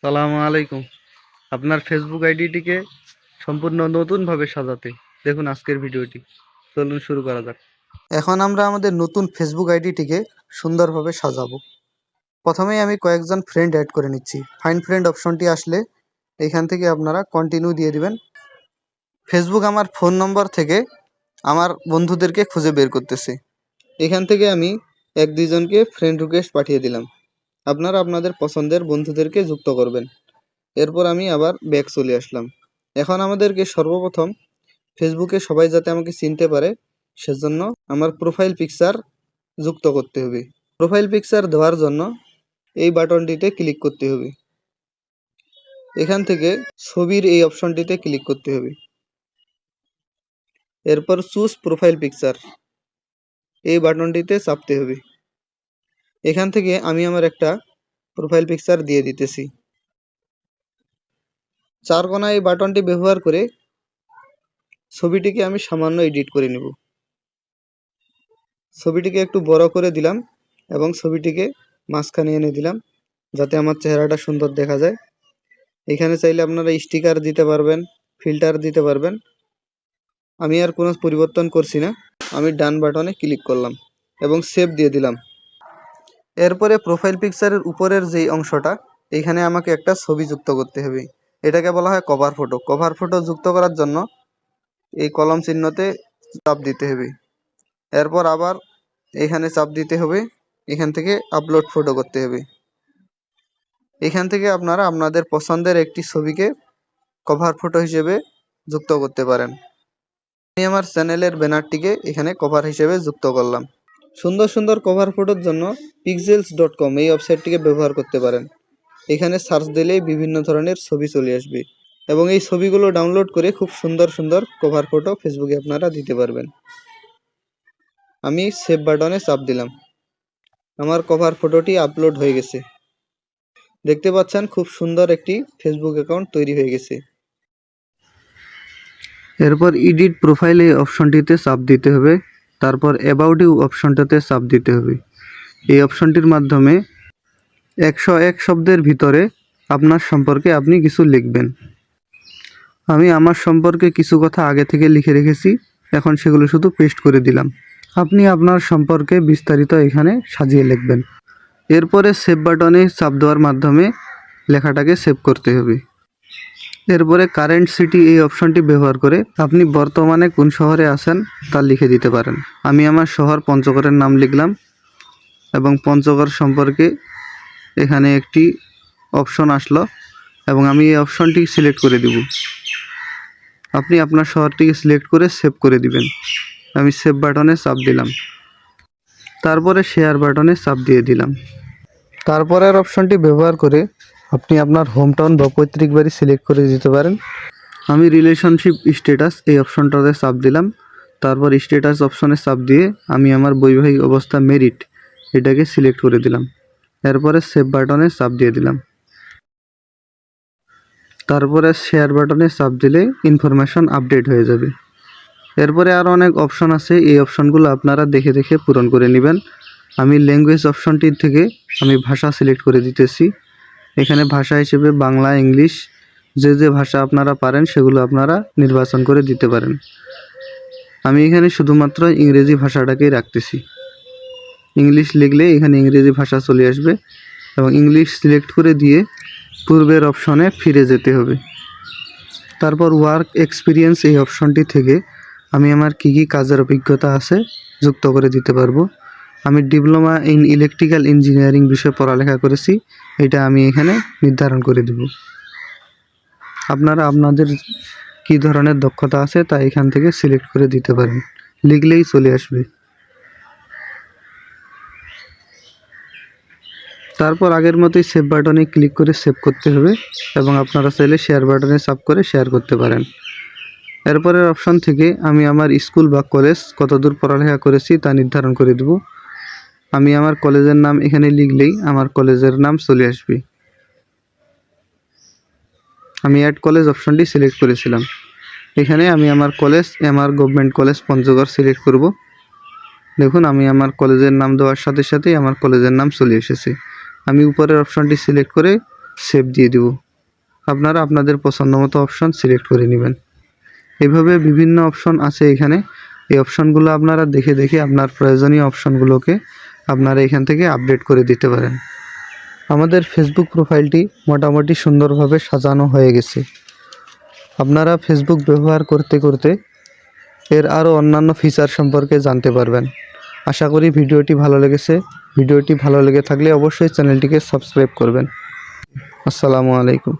সালামু আলাইকুম। আপনার ফেসবুক আইডিটিকে সম্পূর্ণ নতুনভাবে সাজাতে দেখুন আজকের ভিডিওটি। চলুন শুরু করা যাক। এখন আমরা আমাদের নতুন ফেসবুক আইডিটিকে সুন্দরভাবে সাজাবো। প্রথমেই আমি কয়েকজন ফ্রেন্ড অ্যাড করে নিচ্ছি। ফাইন্ড ফ্রেন্ড অপশনটি আসলে এখান থেকে আপনারা কন্টিনিউ দিয়ে দিবেন। ফেসবুক আমার ফোন নম্বর থেকে আমার বন্ধুদেরকে খুঁজে বের করতেছে। এখান থেকে আমি এক দুইজনকে ফ্রেন্ড রিকোয়েস্ট পাঠিয়ে দিলাম। আপনারা আপনাদের পছন্দের বন্ধুদেরকে যুক্ত করবেন। এরপর আমি আবার ব্যাক চলে আসলাম। এখন আমাদেরকে সর্বপ্রথম ফেসবুকে সবাই যাতে আমাকে চিনতে পারে সেজন্য আমার প্রোফাইল পিকচার যুক্ত করতে হবে। প্রোফাইল পিকচার দেওয়ার জন্য এই বাটনটিতে ক্লিক করতে হবে। এখান থেকে ছবির এই অপশনটিতে ক্লিক করতে হবে। এরপর চুজ প্রোফাইল পিকচার এই বাটনটিতে চাপতে হবে। এখান থেকে আমি আমার একটা প্রোফাইল পিকচার দিয়ে দিতেছি। চার কোণা এই বাটনটি ব্যবহার করে ছবিটিকে আমি সামান্য এডিট করে নেব। ছবিটিকে একটু বড় করে দিলাম এবং ছবিটিকে মাঝখানে এনে দিলাম যাতে আমার চেহারাটা সুন্দর দেখা যায়। এখানে চাইলে আপনারা স্টিকার দিতে পারবেন, ফিল্টার দিতে পারবেন। আমি আর কোনো পরিবর্তন করছি না। আমি ডান বাটনে ক্লিক করলাম এবং সেভ দিয়ে দিলাম। এরপরে প্রোফাইল পিকচারের উপরের যেই অংশটা এখানে আমাকে একটা ছবি যুক্ত করতে হবে। এটাকে বলা হয় কভার ফটো। কভার ফটো যুক্ত করার জন্য এই কলম চিহ্নতে চাপ দিতে হবে। এরপর আবার এখানে চাপ দিতে হবে। এখান থেকে আপলোড ফটো করতে হবে। এখান থেকে আপনারা আপনাদের পছন্দের একটি ছবিকে কভার ফটো হিসেবে যুক্ত করতে পারেন। আমি আমার চ্যানেলের ব্যানারটিকে এখানে কভার হিসেবে যুক্ত করলাম। সুন্দর সুন্দর কভার ফটোর জন্য pixels.com এই ওয়েবসাইটটিকে ব্যবহার করতে পারেন। এখানে সার্চ দিলেই বিভিন্ন ধরনের ছবি চলে আসবে এবং এই ছবিগুলো ডাউনলোড করে খুব সুন্দর সুন্দর কভার ফটো ফেসবুকে আপনারা দিতে পারবেন। আমি সেভ বাটনে চাপ দিলাম। আমার কভার ফটোটি আপলোড হয়ে গেছে। দেখতে পাচ্ছেন খুব সুন্দর একটি ফেসবুক অ্যাকাউন্ট তৈরি হয়ে গেছে। এরপর এডিট প্রোফাইল এই অপশনটিতে চাপ দিতে হবে। তারপর অ্যাবাউট ইউ অপশনটাতে চাপ দিতে হবে। এই অপশনটির মাধ্যমে 101 শব্দের ভিতরে আপনার সম্পর্কে আপনি কিছু লিখবেন। আমি আমার সম্পর্কে কিছু কথা আগে থেকে লিখে রেখেছি, এখন সেগুলো শুধু পেস্ট করে দিলাম। আপনি আপনার সম্পর্কে বিস্তারিত এখানে সাজিয়ে লিখবেন। এরপরে সেভ বাটনে চাপ দেওয়ার মাধ্যমে লেখাটাকে সেভ করতে হবে। এরপরে কারেন্ট সিটি এই অপশনটি ব্যবহার করে আপনি বর্তমানে কোন শহরে আছেন তা লিখে দিতে পারেন। আমি আমার শহর পঞ্চগড়ের নাম লিখলাম এবং পঞ্চগড় সম্পর্কে এখানে একটি অপশন আসলো এবং আমি এই অপশনটি সিলেক্ট করে দিব। আপনি আপনার শহরটিকে সিলেক্ট করে সেভ করে দিবেন। আমি সেভ বাটনে চাপ দিলাম। তারপরে শেয়ার বাটনে চাপ দিয়ে দিলাম। তারপরের অপশনটি ব্যবহার করে আপনি আপনার হোম টাউন বা পৈতৃক বাড়ি সিলেক্ট করে দিতে পারেন। আমি রিলেশনশিপ স্ট্যাটাস এই অপশনটাতে চাপ দিলাম। তারপর স্ট্যাটাস অপশনে চাপ দিয়ে আমি আমার বৈবাহিক অবস্থা মেরিট এটাকে সিলেক্ট করে দিলাম। এরপরে সেভ বাটনে চাপ দিয়ে দিলাম। তারপরে শেয়ার বাটনে চাপ দিলে ইনফরমেশন আপডেট হয়ে যাবে। এরপরে আরও অনেক অপশন আছে, এই অপশনগুলো আপনারা দেখে দেখে পূরণ করে নেবেন। আমি ল্যাঙ্গুয়েজ অপশনটির থেকে আমি ভাষা সিলেক্ট করে দিতেছি। এখানে ভাষা হিসেবে বাংলা, ইংলিশ যে যে ভাষা আপনারা পারেন সেগুলো আপনারা নির্বাচন করে দিতে পারেন। আমি এখানে শুধুমাত্র ইংরেজি ভাষাটাকেই রাখতেছি। ইংলিশ লিখলে এখানে ইংরেজি ভাষা চলে আসবে এবং ইংলিশ সিলেক্ট করে দিয়ে পূর্বের অপশনে ফিরে যেতে হবে। তারপর ওয়ার্ক এক্সপিরিয়েন্স এই অপশনটি থেকে আমি আমার কী কী কাজের অভিজ্ঞতা আছে যুক্ত করে দিতে পারবো। আমি ডিপ্লোমা ইন ইলেকট্রিক্যাল ইঞ্জিনিয়ারিং বিষয়ে পড়ালেখা করেছি, এটা আমি এখানে নির্ধারণ করে দেব। আপনারা আপনাদের কী ধরনের দক্ষতা আছে তা এখান থেকে সিলেক্ট করে দিতে পারেন, লিখলেই চলে আসবে। তারপর আগের মতোই সেভ বাটনে ক্লিক করে সেভ করতে হবে এবং আপনারা চাইলে শেয়ার বাটনে চাপ করে শেয়ার করতে পারেন। এরপরের অপশন থেকে আমি আমার স্কুল বা কলেজ কতদূর পড়ালেখা করেছি তা নির্ধারণ করে দেব। আমি আমার কলেজের নাম এখানে লিখলেই আমার কলেজের নাম চলে আসবে। আমি অ্যাড কলেজ অপশনটি সিলেক্ট করেছিলাম। এখানে আমি আমার কলেজ আমার গভর্নমেন্ট কলেজ পঞ্চগড় সিলেক্ট করব। দেখুন আমি আমার কলেজের নাম দেওয়ার সাথে সাথেই আমার কলেজের নাম চলে এসেছে। আমি উপরের অপশনটি সিলেক্ট করে সেভ দিয়ে দেব। আপনারা আপনাদের পছন্দ মতো অপশন সিলেক্ট করে নেবেন। এইভাবে বিভিন্ন অপশন আছে এখানে। এই অপশনগুলো আপনারা দেখে দেখে আপনার প্রয়োজনীয় অপশনগুলোকে আপনারা এখান থেকে আপডেট করে দিতে পারেন। আমাদের ফেসবুক প্রোফাইলটি মোটামুটি সুন্দরভাবে সাজানো হয়ে গেছে। আপনারা ফেসবুক ব্যবহার করতে করতে এর আরও অন্যান্য ফিচার সম্পর্কে জানতে পারবেন। আশা করি ভিডিওটি ভালো লেগেছে। ভিডিওটি ভালো লেগে থাকলে অবশ্যই চ্যানেলটিকে সাবস্ক্রাইব করবেন। আসসালামু আলাইকুম।